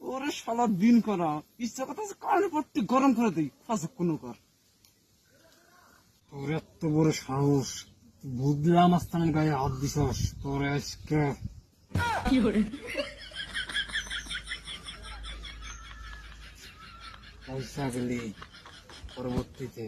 ওরে শালা দিন করা ইচ্ছা কথা কারণে পড়তে গরম করে দেই ফাঁস কোনো কর। তোর এত বড় সাহস, বুঝলাম আস্তানের গায়ে হাত দিছস, তোর আজকে পয়সা গেলি পরবর্তীতে।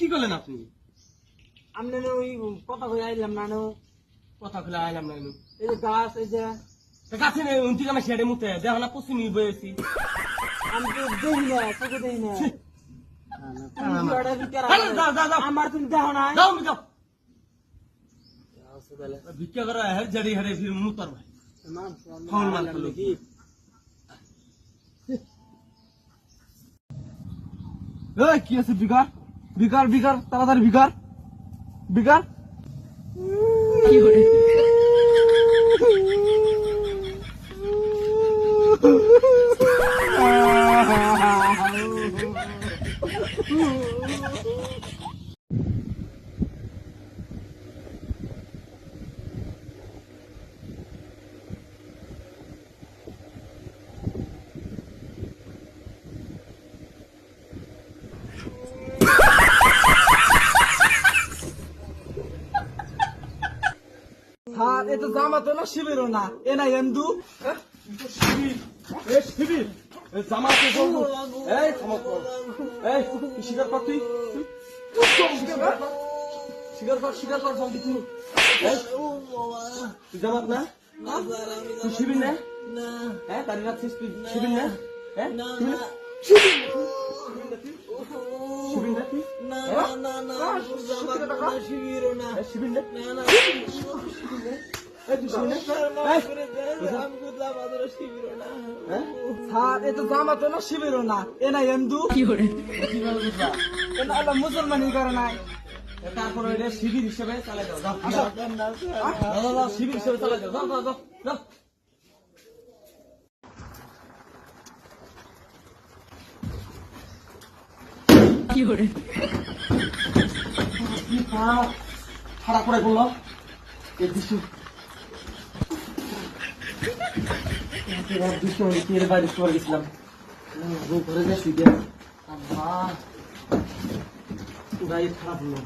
কি করলেন আপনি? আমি ওই কথা কই আইলাম না, কথা খুলে আইলাম না এই যে গাছ, এই যে গাছে নেই উন্তি কামে শেডে মুতে দেখো না পশ্চিম বয়েছি। আমি তো দেখি না, তোকে দেখি না। আমার তুমি দেখো না, যাও যাও ভিক্ষা করা হ্যাঁ জারি হারে ফির মুতার ভাই ফাউল মান করলো কি? এই কি আছে বিকার বিকার বিকার তাড়াতাড়ি বিকার বিকার কি করে হ্যাঁ এ তো জামা তো না, শিবিরও না, এ না এন্দু শিবির শিবির জামাতে বলবো এই এই স্বীকার কর তুই স্বীকার কর জলদি তুই তুই জামাত না তুই শিবির না হ্যাঁ তারি রাখছিস তুই শিবির না হ্যাঁ শিবির না তুই শিবির না এ তো জামা তো না, শিবিরও না, এ না এন্দু মুসলমানি করে নাই। তারপরে এটা শিবির হিসেবে চালাই যাও যাও শিবির হিসেবে চালাই যাও যাও যাও যাও যাও কি করে খারাপ করে বললো এই দৃশ্য বাইরে করে গেছিলাম ঘরে যাচ্ছি গাড়ি খারাপ হলো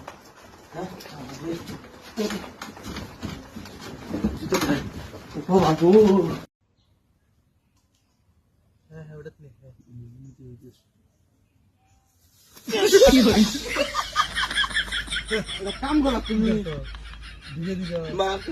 কাম করো তুমি, মাত্র